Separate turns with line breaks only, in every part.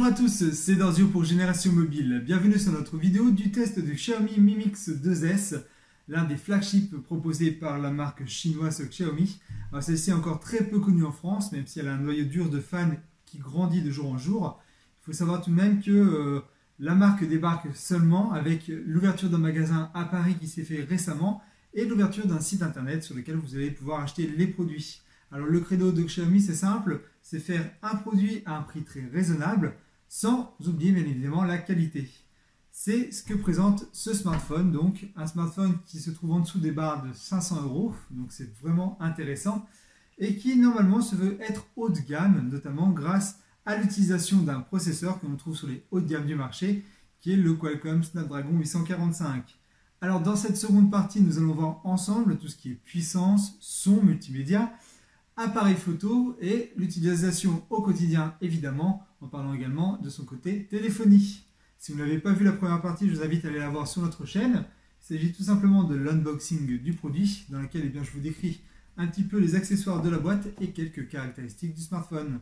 Bonjour à tous, c'est Dorzio pour Génération Mobile. Bienvenue sur notre vidéo du test du Xiaomi Mi Mix 2S, l'un des flagships proposés par la marque chinoise Xiaomi. Alors celle-ci est encore très peu connue en France, même si elle a un noyau dur de fans qui grandit de jour en jour. Il faut savoir tout de même que la marque débarque seulement avec l'ouverture d'un magasin à Paris qui s'est fait récemment et l'ouverture d'un site internet sur lequel vous allez pouvoir acheter les produits. Alors le credo de Xiaomi, c'est simple, c'est faire un produit à un prix très raisonnable, sans oublier bien évidemment la qualité. C'est ce que présente ce smartphone, donc un smartphone qui se trouve en dessous des barres de 500 €, donc c'est vraiment intéressant, et qui normalement se veut être haut de gamme, notamment grâce à l'utilisation d'un processeur que l'on trouve sur les hauts de gamme du marché, qui est le Qualcomm Snapdragon 845. Alors dans cette seconde partie, nous allons voir ensemble tout ce qui est puissance, son, multimédia, appareil photo et l'utilisation au quotidien évidemment, en parlant également de son côté téléphonie. Si vous n'avez pas vu la première partie, je vous invite à aller la voir sur notre chaîne. Il s'agit tout simplement de l'unboxing du produit, dans lequel je vous décris un petit peu les accessoires de la boîte et quelques caractéristiques du smartphone.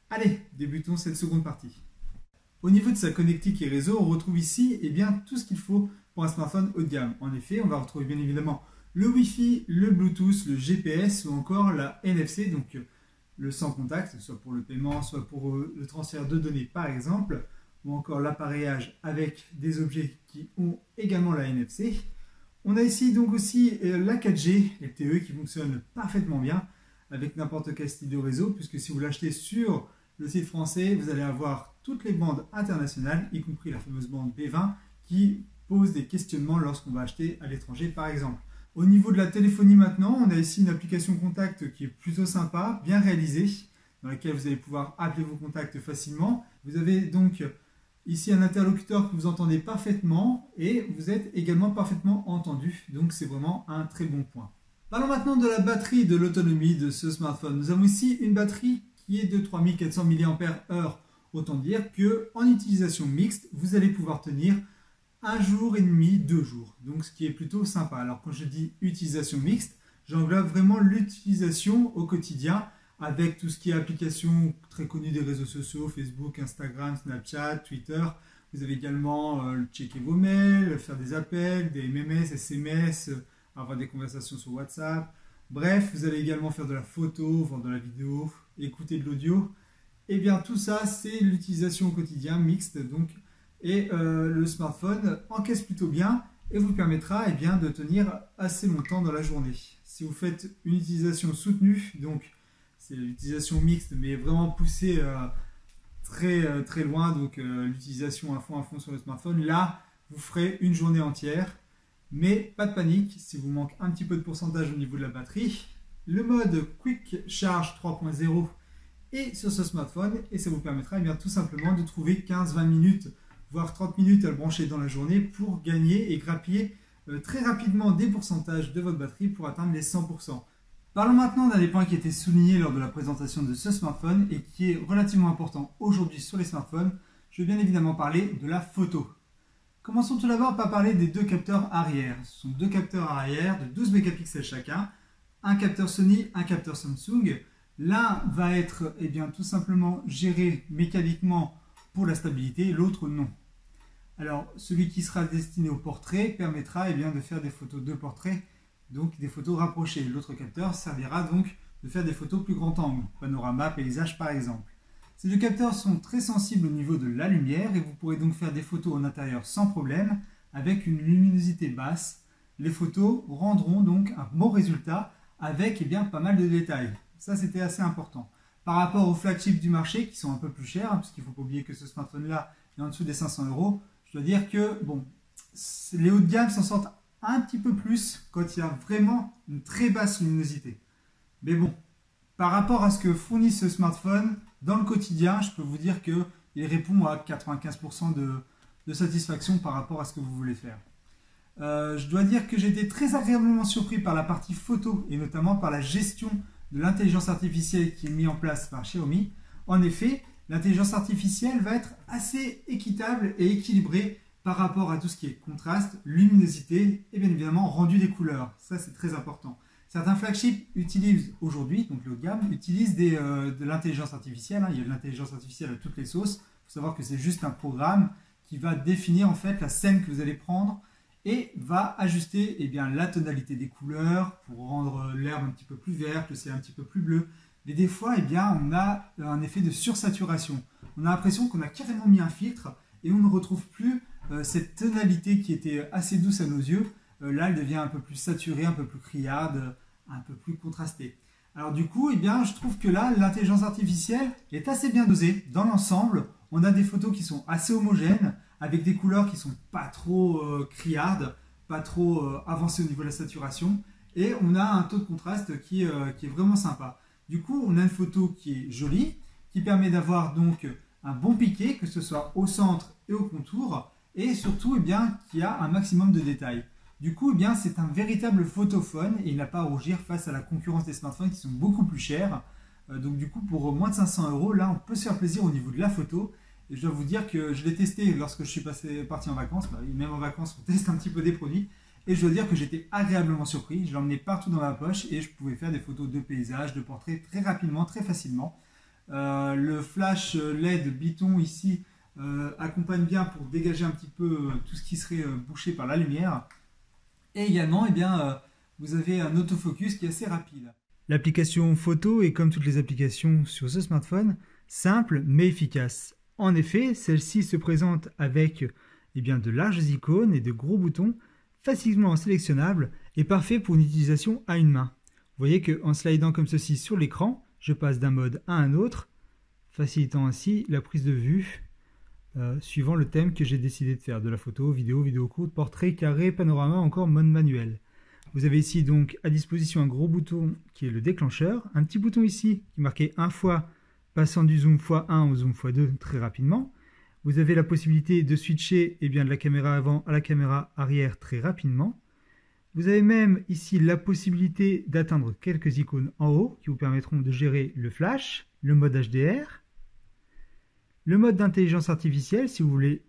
Allez, débutons cette seconde partie. Au niveau de sa connectique et réseau, on retrouve ici tout ce qu'il faut pour un smartphone haut de gamme. En effet, on va retrouver bien évidemment le Wi-Fi, le Bluetooth, le GPS ou encore la NFC, donc le sans contact, soit pour le paiement, soit pour le transfert de données par exemple, ou encore l'appareillage avec des objets qui ont également la NFC. On a ici donc aussi la 4G LTE qui fonctionne parfaitement bien avec n'importe quel style de réseau, puisque si vous l'achetez sur le site français, vous allez avoir toutes les bandes internationales, y compris la fameuse bande B20, qui pose des questionnements lorsqu'on va acheter à l'étranger par exemple. Au niveau de la téléphonie maintenant, on a ici une application contact qui est plutôt sympa, bien réalisée, dans laquelle vous allez pouvoir appeler vos contacts facilement. Vous avez donc ici un interlocuteur que vous entendez parfaitement et vous êtes également parfaitement entendu, donc c'est vraiment un très bon point. Parlons maintenant de la batterie et de l'autonomie de ce smartphone. Nous avons ici une batterie qui est de 3400 mAh, autant dire qu'en utilisation mixte, vous allez pouvoir tenir 1 jour et demi, 2 jours, donc ce qui est plutôt sympa. Alors quand je dis utilisation mixte, j'englobe vraiment l'utilisation au quotidien avec tout ce qui est applications très connues des réseaux sociaux, Facebook, Instagram, Snapchat, Twitter. Vous avez également checker vos mails, faire des appels, des MMS, SMS, avoir des conversations sur WhatsApp. Bref, vous allez également faire de la photo, voir de la vidéo, écouter de l'audio. Et bien tout ça, c'est l'utilisation au quotidien mixte, donc. Et le smartphone encaisse plutôt bien et vous permettra de tenir assez longtemps dans la journée. Si vous faites une utilisation soutenue, donc c'est l'utilisation mixte mais vraiment poussée très loin, donc l'utilisation à fond sur le smartphone, là vous ferez une journée entière. Mais pas de panique, si vous manque un petit peu de pourcentage au niveau de la batterie, le mode Quick Charge 3.0 est sur ce smartphone et ça vous permettra tout simplement de trouver 15-20 minutes voire 30 minutes à le brancher dans la journée pour gagner et grappiller très rapidement des pourcentages de votre batterie pour atteindre les 100%. Parlons maintenant d'un des points qui a été souligné lors de la présentation de ce smartphone et qui est relativement important aujourd'hui sur les smartphones. Je vais bien évidemment parler de la photo. Commençons tout d'abord par parler des deux capteurs arrière. Ce sont deux capteurs arrière de 12 mégapixels chacun, un capteur Sony, un capteur Samsung. L'un va être tout simplement géré mécaniquement pour la stabilité, l'autre non. Alors, celui qui sera destiné au portrait permettra de faire des photos de portrait, donc des photos rapprochées. L'autre capteur servira donc de faire des photos plus grand angle, panorama, paysage par exemple. Ces deux capteurs sont très sensibles au niveau de la lumière et vous pourrez donc faire des photos en intérieur sans problème, avec une luminosité basse. Les photos rendront donc un bon résultat avec pas mal de détails. Ça, c'était assez important. Par rapport aux flagships du marché qui sont un peu plus chers, puisqu'il ne faut pas oublier que ce smartphone-là est en dessous des 500 €, je dois dire que les hauts de gamme s'en sortent un petit peu plus quand il y a vraiment une très basse luminosité. Mais bon, par rapport à ce que fournit ce smartphone, dans le quotidien, je peux vous dire qu'il répond à 95% de satisfaction par rapport à ce que vous voulez faire. Je dois dire que j'ai été très agréablement surpris par la partie photo et notamment par la gestion de l'intelligence artificielle qui est mise en place par Xiaomi. En effet, l'intelligence artificielle va être assez équitable et équilibrée par rapport à tout ce qui est contraste, luminosité et bien évidemment rendu des couleurs. Ça, c'est très important. Certains flagships utilisent aujourd'hui, donc le haut de gamme, utilisent de l'intelligence artificielle. Il y a de l'intelligence artificielle à toutes les sauces. faut savoir que c'est juste un programme qui va définir en fait la scène que vous allez prendre et va ajuster eh bien, la tonalité des couleurs pour rendre l'herbe un petit peu plus verte, le ciel un petit peu plus bleu. Mais des fois, eh bien, on a un effet de sursaturation. On a l'impression qu'on a carrément mis un filtre et on ne retrouve plus cette tonalité qui était assez douce à nos yeux. Là, elle devient un peu plus saturée, un peu plus criarde, un peu plus contrastée. Alors du coup, eh bien, je trouve que là, l'intelligence artificielle est assez bien dosée. Dans l'ensemble, on a des photos qui sont assez homogènes, avec des couleurs qui ne sont pas trop criardes, pas trop avancées au niveau de la saturation. Et on a un taux de contraste qui est vraiment sympa. Du coup, on a une photo qui est jolie, qui permet d'avoir donc un bon piqué, que ce soit au centre et au contour, et surtout, eh bien, qui a un maximum de détails. Du coup, eh bien, c'est un véritable photophone et il n'a pas à rougir face à la concurrence des smartphones qui sont beaucoup plus chers. Donc du coup, pour moins de 500 €, là, on peut se faire plaisir au niveau de la photo. Et je dois vous dire que je l'ai testé lorsque je suis parti en vacances. Même en vacances, on teste un petit peu des produits. Et je dois dire que j'étais agréablement surpris. Je l'emmenais partout dans ma poche et je pouvais faire des photos de paysages, de portraits très rapidement, très facilement. Le flash LED Biton ici accompagne bien pour dégager un petit peu tout ce qui serait bouché par la lumière. Et également, eh bien, vous avez un autofocus qui est assez rapide. L'application photo est comme toutes les applications sur ce smartphone, simple mais efficace. En effet, celle-ci se présente avec eh bien, de larges icônes et de gros boutons facilement sélectionnables et parfait pour une utilisation à une main. Vous voyez qu'en slidant comme ceci sur l'écran, je passe d'un mode à un autre, facilitant ainsi la prise de vue suivant le thème que j'ai décidé de faire, de la photo, vidéo courte, portrait, carré, panorama, encore mode manuel. Vous avez ici donc à disposition un gros bouton qui est le déclencheur, un petit bouton ici qui est marqué 1 fois, passant du zoom x1 au zoom x2 très rapidement. Vous avez la possibilité de switcher eh bien, de la caméra avant à la caméra arrière très rapidement. Vous avez même ici la possibilité d'atteindre quelques icônes en haut qui vous permettront de gérer le flash, le mode HDR, le mode d'intelligence artificielle si vous voulez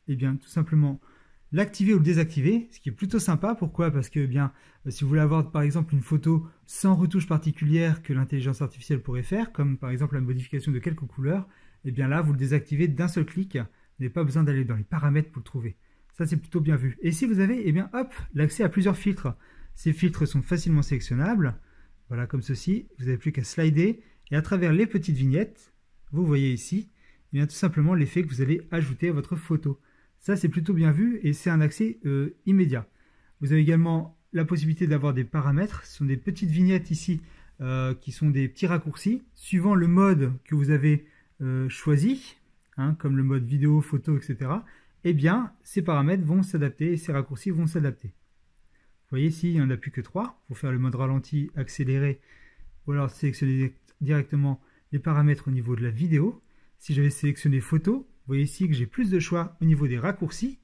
eh bien, tout simplement l'activer ou le désactiver, ce qui est plutôt sympa. Pourquoi? Parce que eh bien, si vous voulez avoir par exemple une photo sans retouche particulière que l'intelligence artificielle pourrait faire, comme par exemple la modification de quelques couleurs, et eh bien là vous le désactivez d'un seul clic, vous n'avez pas besoin d'aller dans les paramètres pour le trouver. Ça c'est plutôt bien vu. Et si vous avez eh bien, hop, l'accès à plusieurs filtres, ces filtres sont facilement sélectionnables, voilà comme ceci, vous n'avez plus qu'à slider et à travers les petites vignettes, vous voyez ici, eh bien, tout simplement l'effet que vous allez ajouter à votre photo. Ça, c'est plutôt bien vu et c'est un accès immédiat. Vous avez également la possibilité d'avoir des paramètres. Ce sont des petites vignettes ici qui sont des petits raccourcis. Suivant le mode que vous avez choisi, hein, comme le mode vidéo, photo, etc., eh bien, ces paramètres vont s'adapter et ces raccourcis vont s'adapter. Vous voyez ici, il n'y en a plus que 3 pour faire le mode ralenti, accéléré, ou alors sélectionner directement les paramètres au niveau de la vidéo. Si j'avais sélectionné photo, vous voyez ici que j'ai plus de choix au niveau des raccourcis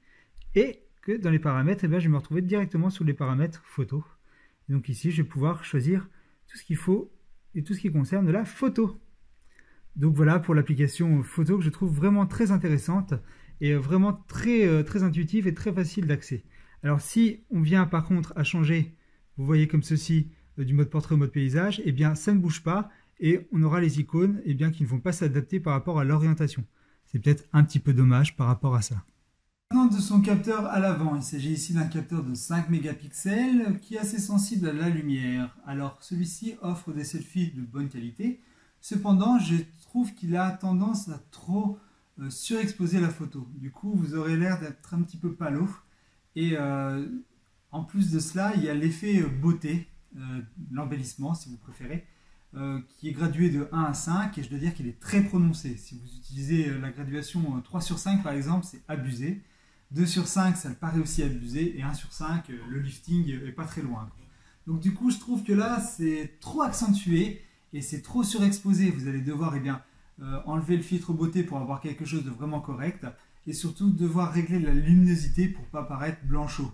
et que dans les paramètres, eh bien, je vais me retrouver directement sur les paramètres photo. Et donc ici, je vais pouvoir choisir tout ce qu'il faut et tout ce qui concerne la photo. Donc voilà pour l'application photo que je trouve vraiment très intéressante et vraiment très intuitive et très facile d'accès. Alors si on vient par contre à changer, vous voyez comme ceci, du mode portrait au mode paysage, eh bien ça ne bouge pas et on aura les icônes eh bien, qui ne vont pas s'adapter par rapport à l'orientation. C'est peut-être un petit peu dommage par rapport à ça. Maintenant de son capteur à l'avant, il s'agit ici d'un capteur de 5 mégapixels qui est assez sensible à la lumière. Alors celui-ci offre des selfies de bonne qualité, cependant je trouve qu'il a tendance à trop surexposer la photo. Du coup vous aurez l'air d'être un petit peu pâle. Et en plus de cela, il y a l'effet beauté, l'embellissement si vous préférez, qui est gradué de 1 à 5 et je dois dire qu'il est très prononcé. Si vous utilisez la graduation 3 sur 5 par exemple, c'est abusé. 2 sur 5, ça me paraît aussi abusé. Et 1 sur 5, le lifting est pas très loin. Donc du coup, je trouve que là, c'est trop accentué et c'est trop surexposé. Vous allez devoir eh bien, enlever le filtre beauté pour avoir quelque chose de vraiment correct. Et surtout, devoir régler la luminosité pour ne pas paraître blanchot.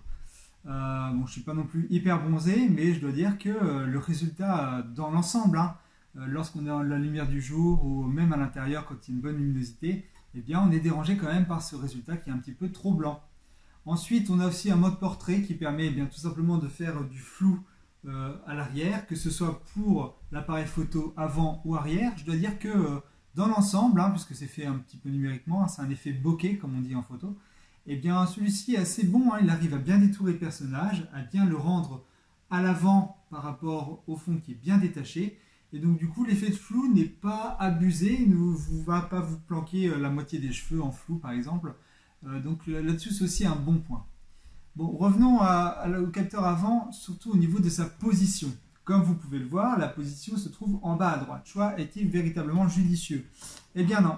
Bon, je ne suis pas non plus hyper bronzé, mais je dois dire que le résultat dans l'ensemble, hein, lorsqu'on est dans la lumière du jour ou même à l'intérieur quand il y a une bonne luminosité, eh bien, on est dérangé quand même par ce résultat qui est un petit peu trop blanc. Ensuite, on a aussi un mode portrait qui permet eh bien, tout simplement de faire du flou à l'arrière, que ce soit pour l'appareil photo avant ou arrière. Je dois dire que dans l'ensemble, puisque c'est fait un petit peu numériquement, c'est un effet bokeh comme on dit en photo, et bien celui-ci est assez bon, il arrive à bien détourer le personnage, à bien le rendre à l'avant par rapport au fond qui est bien détaché, et donc du coup l'effet de flou n'est pas abusé, il ne va pas vous planquer la moitié des cheveux en flou par exemple, donc là-dessus c'est aussi un bon point. Bon, revenons au capteur avant, surtout au niveau de sa position. Comme vous pouvez le voir, la position se trouve en bas à droite. Choix est-il véritablement judicieux? Eh bien non.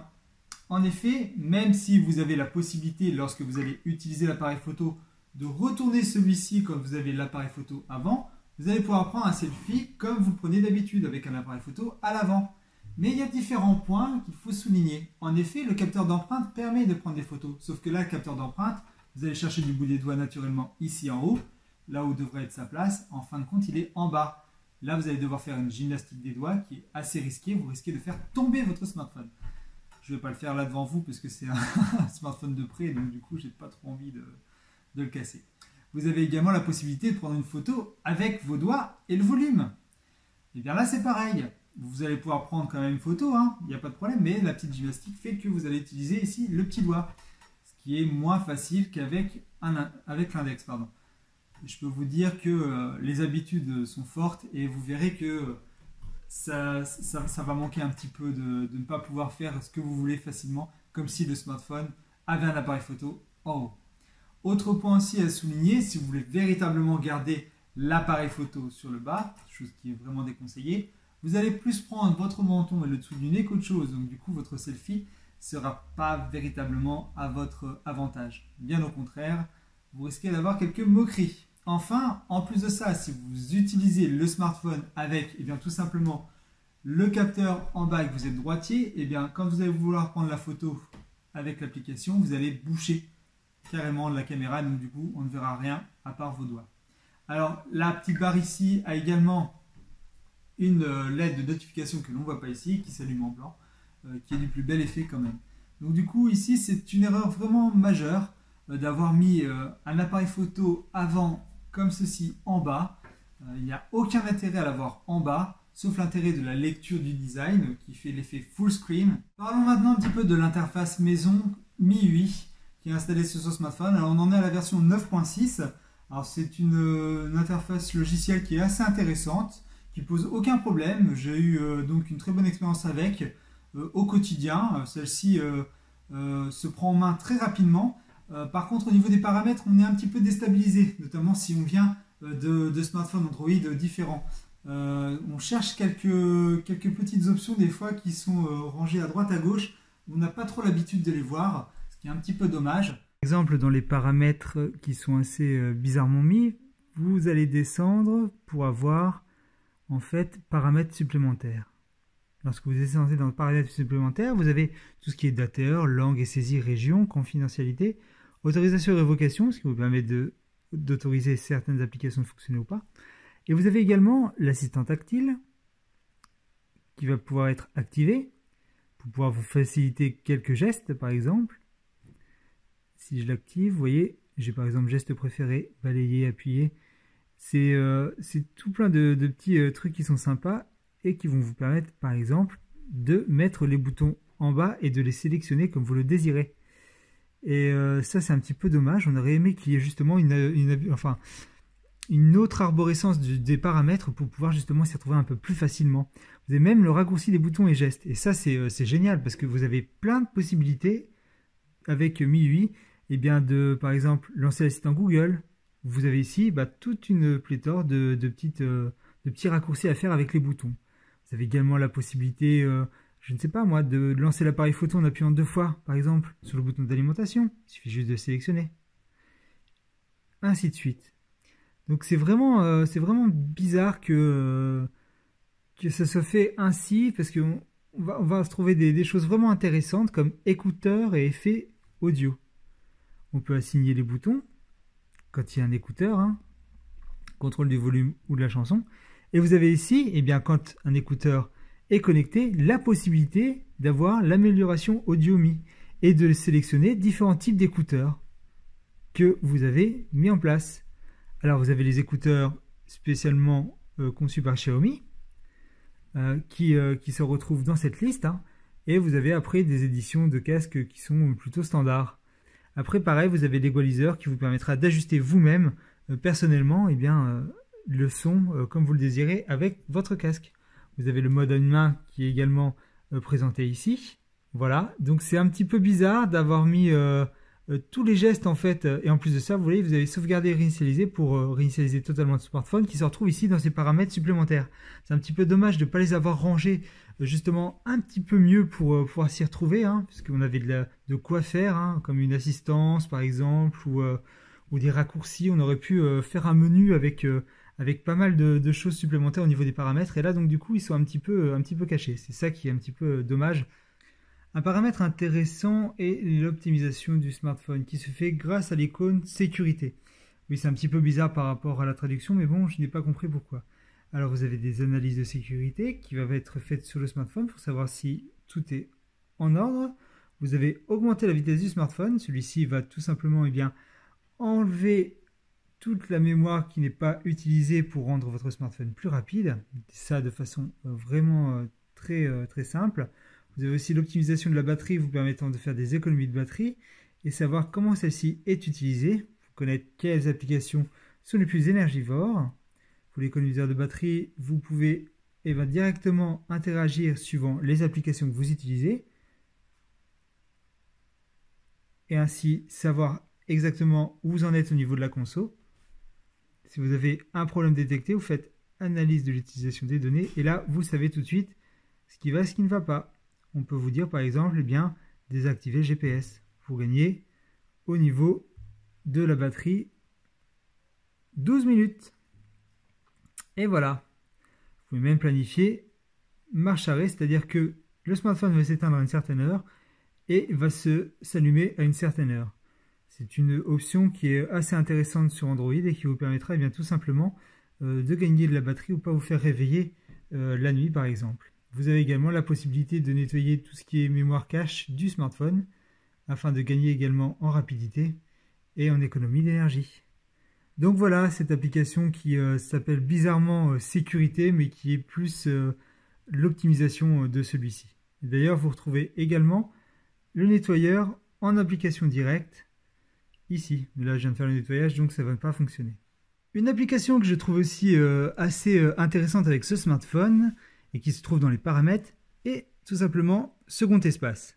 En effet, même si vous avez la possibilité, lorsque vous allez utiliser l'appareil photo, de retourner celui-ci quand vous avez l'appareil photo avant, vous allez pouvoir prendre un selfie comme vous le prenez d'habitude avec un appareil photo à l'avant. Mais il y a différents points qu'il faut souligner. En effet, le capteur d'empreinte permet de prendre des photos. Sauf que là, le capteur d'empreinte, vous allez chercher du bout des doigts naturellement ici en haut, là où devrait être sa place. En fin de compte, il est en bas. Là, vous allez devoir faire une gymnastique des doigts qui est assez risquée. Vous risquez de faire tomber votre smartphone. Je ne vais pas le faire là devant vous parce que c'est un smartphone de près, donc du coup, je n'ai pas trop envie de le casser. Vous avez également la possibilité de prendre une photo avec vos doigts et le volume. Et bien là, c'est pareil. Vous allez pouvoir prendre quand même une photo, il n'y a pas de problème, mais la petite gymnastique fait que vous allez utiliser ici le petit doigt, ce qui est moins facile qu'avec l'index. Je peux vous dire que les habitudes sont fortes et vous verrez que ça va manquer un petit peu de ne pas pouvoir faire ce que vous voulez facilement, comme si le smartphone avait un appareil photo en haut. Autre point aussi à souligner, si vous voulez véritablement garder l'appareil photo sur le bas, chose qui est vraiment déconseillée, vous allez plus prendre votre menton et le dessous du nez qu'autre chose. Donc du coup, votre selfie ne sera pas véritablement à votre avantage. Bien au contraire, vous risquez d'avoir quelques moqueries. Enfin, en plus de ça, si vous utilisez le smartphone avec tout simplement le capteur en bas et que vous êtes droitier, quand vous allez vouloir prendre la photo avec l'application, vous allez boucher carrément la caméra, donc du coup on ne verra rien à part vos doigts. Alors la petite barre ici a également une LED de notification que l'on ne voit pas ici, qui s'allume en blanc, qui est du plus bel effet quand même. Donc du coup ici c'est une erreur vraiment majeure d'avoir mis un appareil photo avant comme ceci en bas. Il n'y a aucun intérêt à l'avoir en bas, sauf l'intérêt de la lecture du design qui fait l'effet full screen. Parlons maintenant un petit peu de l'interface maison MIUI qui est installée sur son smartphone. Alors on en est à la version 9.6. Alors c'est une interface logicielle qui est assez intéressante, qui pose aucun problème. J'ai eu donc une très bonne expérience avec au quotidien. Celle-ci se prend en main très rapidement. Par contre, au niveau des paramètres, on est un petit peu déstabilisé, notamment si on vient de smartphones Android différents. On cherche quelques petites options des fois qui sont rangées à droite à gauche. On n'a pas trop l'habitude de les voir, ce qui est un petit peu dommage. Par exemple, dans les paramètres qui sont assez bizarrement mis, vous allez descendre pour avoir en fait paramètres supplémentaires. Lorsque vous descendez dans le paramètre supplémentaire, vous avez tout ce qui est dateur, langue et saisie, région, confidentialité, autorisation et révocation, ce qui vous permet d'autoriser certaines applications de fonctionner ou pas. Et vous avez également l'assistant tactile qui va pouvoir être activé pour pouvoir vous faciliter quelques gestes, par exemple. Si je l'active, vous voyez, j'ai par exemple geste préféré, balayer, appuyer. C'est tout plein de petits trucs qui sont sympas et qui vont vous permettre, par exemple, de mettre les boutons en bas et de les sélectionner comme vous le désirez. Et ça, c'est un petit peu dommage. On aurait aimé qu'il y ait justement une autre arborescence des paramètres pour pouvoir justement s'y retrouver un peu plus facilement. Vous avez même le raccourci des boutons et gestes. Et ça, c'est génial parce que vous avez plein de possibilités avec MIUI. Par exemple, lancer l'assistant Google. Vous avez ici toute une pléthore de petits raccourcis à faire avec les boutons. Vous avez également la possibilité, je ne sais pas moi, de lancer l'appareil photo en appuyant 2 fois, par exemple, sur le bouton d'alimentation. Il suffit juste de sélectionner. Ainsi de suite. Donc c'est vraiment bizarre que ça soit fait ainsi, parce qu'on va se trouver des choses vraiment intéressantes comme écouteurs et effets audio. On peut assigner les boutons quand il y a un écouteur, contrôle du volume ou de la chanson. Et vous avez ici, quand un écouteur est connecté, la possibilité d'avoir l'amélioration audio mis et de sélectionner différents types d'écouteurs que vous avez mis en place. Alors vous avez les écouteurs spécialement conçus par Xiaomi qui se retrouvent dans cette liste. Et vous avez après des éditions de casques qui sont plutôt standards. Après, pareil, vous avez l'égaliseur qui vous permettra d'ajuster vous-même, personnellement, le son comme vous le désirez avec votre casque. Vous avez le mode à une main qui est également présenté ici. Voilà, donc c'est un petit peu bizarre d'avoir mis tous les gestes en fait, et en plus de ça, vous voyez, vous avez sauvegardé et réinitialisé pour réinitialiser totalement le smartphone qui se retrouve ici dans ces paramètres supplémentaires. C'est un petit peu dommage de ne pas les avoir rangés justement un petit peu mieux pour pouvoir s'y retrouver, hein, puisqu'on avait de quoi faire, hein, comme une assistance par exemple, ou des raccourcis. On aurait pu faire un menu avec pas mal de choses supplémentaires au niveau des paramètres, et là donc du coup ils sont un petit peu cachés. C'est ça qui est un petit peu dommage. Un paramètre intéressant est l'optimisation du smartphone qui se fait grâce à l'icône sécurité. Oui, c'est un petit peu bizarre par rapport à la traduction, mais bon, je n'ai pas compris pourquoi. Alors vous avez des analyses de sécurité qui doivent être faites sur le smartphone pour savoir si tout est en ordre. Vous avez augmenté la vitesse du smartphone. Celui-ci va tout simplement enlever toute la mémoire qui n'est pas utilisée pour rendre votre smartphone plus rapide. Ça de façon vraiment très simple. Vous avez aussi l'optimisation de la batterie vous permettant de faire des économies de batterie et savoir comment celle-ci est utilisée, pour connaître quelles applications sont les plus énergivores. Pour l'économiseur de batterie, vous pouvez directement interagir suivant les applications que vous utilisez et ainsi savoir exactement où vous en êtes au niveau de la conso. Si vous avez un problème détecté, vous faites analyse de l'utilisation des données et là, vous savez tout de suite ce qui va et ce qui ne va pas. On peut vous dire par exemple, désactiver le GPS pour gagner au niveau de la batterie 12 minutes. Et voilà. Vous pouvez même planifier marche arrêt, c'est-à-dire que le smartphone va s'éteindre à une certaine heure et va s'allumer à une certaine heure. C'est une option qui est assez intéressante sur Android et qui vous permettra tout simplement de gagner de la batterie ou pas vous faire réveiller la nuit par exemple. Vous avez également la possibilité de nettoyer tout ce qui est mémoire cache du smartphone afin de gagner également en rapidité et en économie d'énergie. Donc voilà cette application qui s'appelle bizarrement sécurité mais qui est plus l'optimisation de celui-ci. D'ailleurs vous retrouvez également le nettoyeur en application directe ici. Mais là je viens de faire le nettoyage donc ça ne va pas fonctionner. Une application que je trouve aussi assez intéressante avec ce smartphone et qui se trouve dans les paramètres, et tout simplement second espace.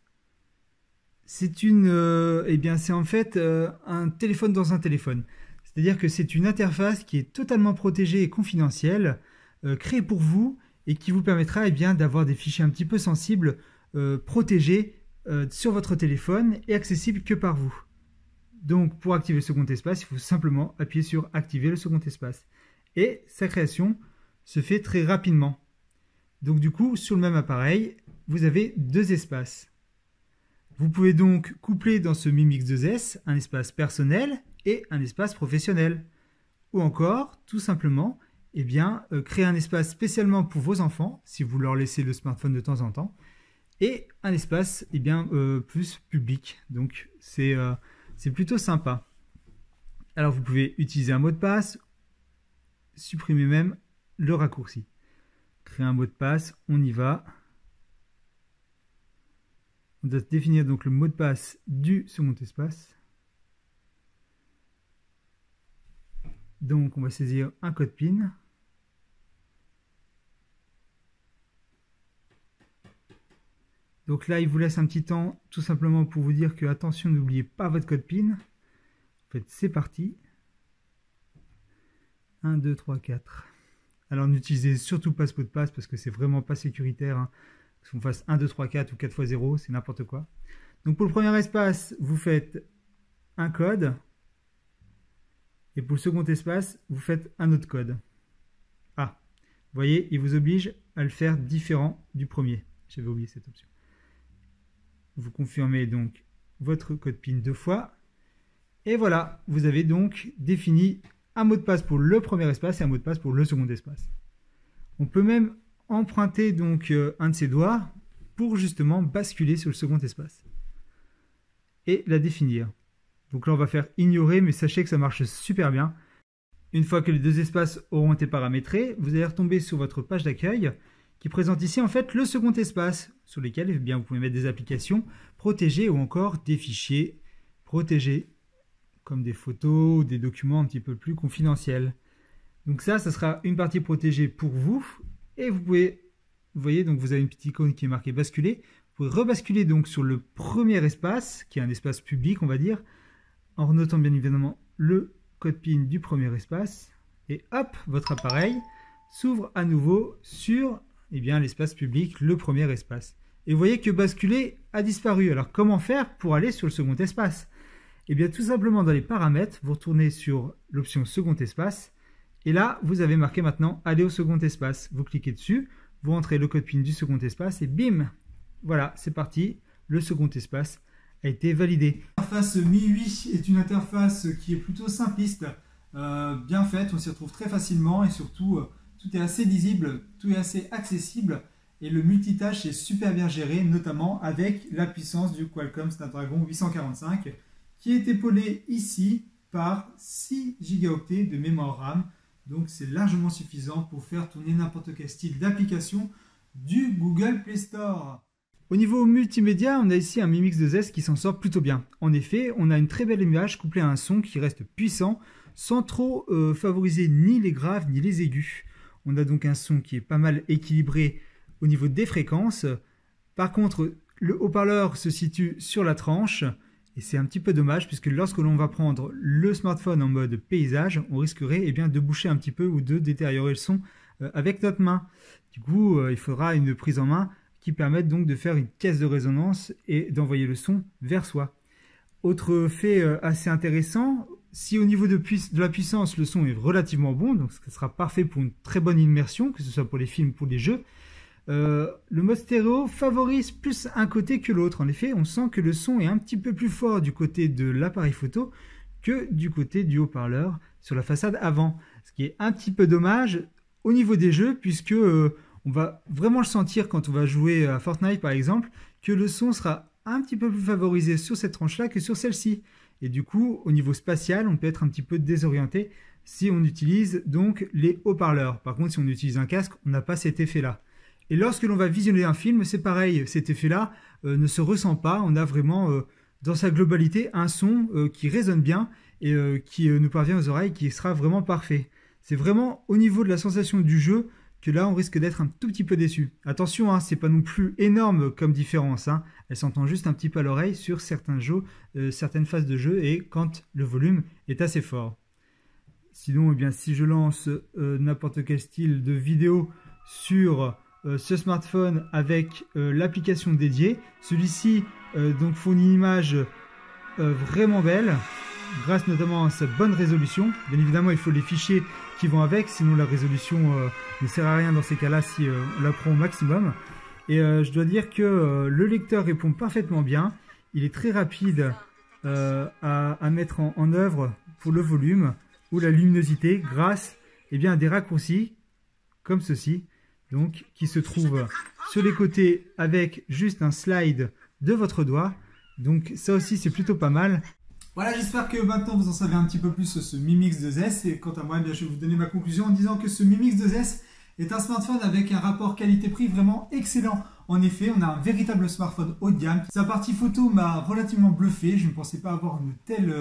C'est c'est en fait un téléphone dans un téléphone. C'est-à-dire que c'est une interface qui est totalement protégée et confidentielle, créée pour vous, et qui vous permettra d'avoir des fichiers un petit peu sensibles protégés sur votre téléphone et accessibles que par vous. Donc pour activer le second espace, il faut simplement appuyer sur activer le second espace. Et sa création se fait très rapidement. Donc du coup, sur le même appareil, vous avez deux espaces. Vous pouvez donc coupler dans ce Mi Mix 2S un espace personnel et un espace professionnel. Ou encore, tout simplement, créer un espace spécialement pour vos enfants, si vous leur laissez le smartphone de temps en temps, et un espace plus public. Donc c'est plutôt sympa. Alors vous pouvez utiliser un mot de passe, supprimer même le raccourci. Créer un mot de passe, on y va. On doit définir donc le mot de passe du second espace. Donc on va saisir un code PIN. Donc là il vous laisse un petit temps tout simplement pour vous dire que attention, n'oubliez pas votre code PIN. En fait c'est parti. 1, 2, 3, 4. Alors n'utilisez surtout pas ce mot de passe parce que c'est vraiment pas sécuritaire. Hein. Qu'on fasse 1, 2, 3, 4 ou 4 x 0, c'est n'importe quoi. Donc pour le premier espace, vous faites un code. Et pour le second espace, vous faites un autre code. Ah, vous voyez, il vous oblige à le faire différent du premier. J'avais oublié cette option. Vous confirmez donc votre code PIN 2 fois. Et voilà, vous avez donc défini un mot de passe pour le premier espace et un mot de passe pour le second espace. On peut même emprunter donc un de ses doigts pour justement basculer sur le second espace et la définir. Donc là on va faire ignorer, mais sachez que ça marche super bien. Une fois que les deux espaces auront été paramétrés, vous allez retomber sur votre page d'accueil qui présente ici en fait le second espace sur lequel eh bien, vous pouvez mettre des applications protégées ou encore des fichiers protégés comme des photos ou des documents un petit peu plus confidentiels. Donc ça sera une partie protégée pour vous et vous pouvez, vous voyez, donc vous avez une petite icône qui est marquée basculer. Vous pouvez rebasculer donc sur le premier espace qui est un espace public on va dire en renotant bien évidemment le code PIN du premier espace et hop, votre appareil s'ouvre à nouveau sur l'espace public, le premier espace. Et vous voyez que basculer a disparu. Alors comment faire pour aller sur le second espace? Eh bien tout simplement dans les paramètres, vous retournez sur l'option second espace et là vous avez marqué maintenant aller au second espace. Vous cliquez dessus, vous rentrez le code PIN du second espace et bim, voilà, c'est parti, le second espace a été validé. L'interface MIUI est une interface qui est plutôt simpliste, bien faite, on s'y retrouve très facilement et surtout tout est assez lisible, tout est assez accessible et le multitâche est super bien géré, notamment avec la puissance du Qualcomm Snapdragon 845 qui est épaulé ici par 6 Go de mémoire RAM. Donc c'est largement suffisant pour faire tourner n'importe quel style d'application du Google Play Store. Au niveau multimédia, on a ici un Mi Mix 2S qui s'en sort plutôt bien. En effet, on a une très belle image couplée à un son qui reste puissant sans trop favoriser ni les graves ni les aigus. On a donc un son qui est pas mal équilibré au niveau des fréquences. Par contre, le haut-parleur se situe sur la tranche et c'est un petit peu dommage puisque lorsque l'on va prendre le smartphone en mode paysage, on risquerait de boucher un petit peu ou de détériorer le son avec notre main. Du coup, il faudra une prise en main qui permette donc de faire une caisse de résonance et d'envoyer le son vers soi. Autre fait assez intéressant, si au niveau de la puissance, le son est relativement bon, donc ce sera parfait pour une très bonne immersion, que ce soit pour les films ou pour les jeux, le mode stéréo favorise plus un côté que l'autre. En effet, on sent que le son est un petit peu plus fort du côté de l'appareil photo que du côté du haut-parleur sur la façade avant. Ce qui est un petit peu dommage au niveau des jeux, puisque on va vraiment le sentir quand on va jouer à Fortnite par exemple, que le son sera un petit peu plus favorisé sur cette tranche-là que sur celle-ci. Et du coup, au niveau spatial, on peut être un petit peu désorienté si on utilise donc les haut-parleurs. Par contre, si on utilise un casque, on n'a pas cet effet-là. Et lorsque l'on va visionner un film, c'est pareil, cet effet-là ne se ressent pas. On a vraiment, dans sa globalité, un son qui résonne bien et qui nous parvient aux oreilles, qui sera vraiment parfait. C'est vraiment au niveau de la sensation du jeu que là, on risque d'être un tout petit peu déçu. Attention, c'est pas non plus énorme comme différence. Elle s'entend juste un petit peu à l'oreille sur certains jeux, certaines phases de jeu et quand le volume est assez fort. Sinon, si je lance n'importe quel style de vidéo sur ce smartphone avec l'application dédiée, celui-ci donc fournit une image vraiment belle, grâce notamment à sa bonne résolution. Bien évidemment, il faut les fichiers qui vont avec, sinon la résolution ne sert à rien dans ces cas-là si on la prend au maximum. Et je dois dire que le lecteur répond parfaitement bien. Il est très rapide à mettre en œuvre pour le volume ou la luminosité grâce à des raccourcis comme ceci, donc qui se trouvent sur les côtés avec juste un slide de votre doigt. Donc ça aussi c'est plutôt pas mal. Voilà, j'espère que maintenant vous en savez un petit peu plus sur ce Mi Mix 2S. Et quant à moi, je vais vous donner ma conclusion en disant que ce Mi Mix 2S est un smartphone avec un rapport qualité-prix vraiment excellent. En effet, on a un véritable smartphone haut de gamme. Sa partie photo m'a relativement bluffé. Je ne pensais pas avoir une telle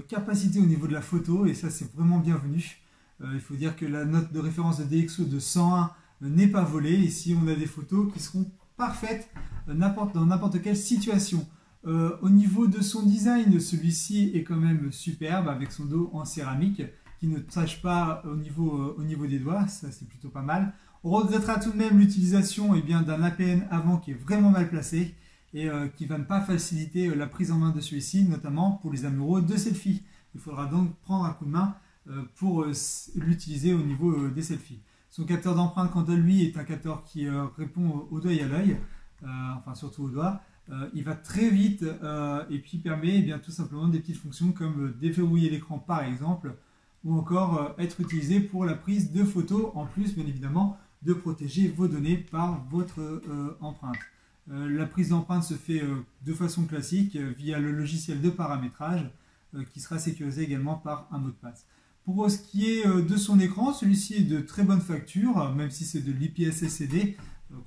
capacité au niveau de la photo et ça c'est vraiment bienvenu. Il faut dire que la note de référence de DxO de 101 n'est pas volée. Ici, on a des photos qui seront parfaites dans n'importe quelle situation. Au niveau de son design, celui-ci est quand même superbe avec son dos en céramique qui ne tâche pas au niveau des doigts, ça c'est plutôt pas mal. On regrettera tout de même l'utilisation d'un APN avant qui est vraiment mal placé et qui ne va pas faciliter la prise en main de celui-ci, notamment pour les amoureux de selfies. Il faudra donc prendre un coup de main pour l'utiliser au niveau des selfies. Son capteur d'empreinte, quant à lui, est un capteur qui répond au doigt et à l'œil, enfin surtout au doigt. Il va très vite et puis permet tout simplement des petites fonctions comme déverrouiller l'écran par exemple ou encore être utilisé pour la prise de photos en plus bien évidemment de protéger vos données par votre empreinte. La prise d'empreinte se fait de façon classique via le logiciel de paramétrage qui sera sécurisé également par un mot de passe. Pour ce qui est de son écran, celui-ci est de très bonne facture, même si c'est de l'IPS LCD,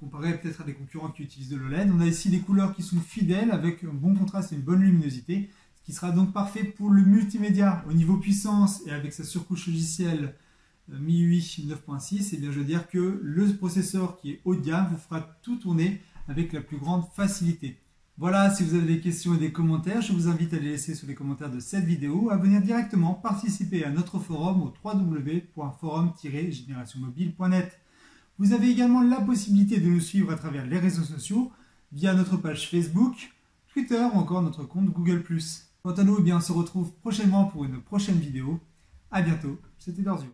comparé peut-être à des concurrents qui utilisent de l'OLED. On a ici des couleurs qui sont fidèles avec un bon contraste et une bonne luminosité, ce qui sera donc parfait pour le multimédia. Au niveau puissance et avec sa surcouche logicielle MIUI 9.6, et bien je veux dire que le processeur qui est haut de gamme vous fera tout tourner avec la plus grande facilité. Voilà, si vous avez des questions et des commentaires, je vous invite à les laisser sous les commentaires de cette vidéo, à venir directement participer à notre forum au www.forum-generationmobile.net. Vous avez également la possibilité de nous suivre à travers les réseaux sociaux, via notre page Facebook, Twitter ou encore notre compte Google+. Quant à nous, eh bien, on se retrouve prochainement pour une prochaine vidéo. À bientôt, c'était Dorzio.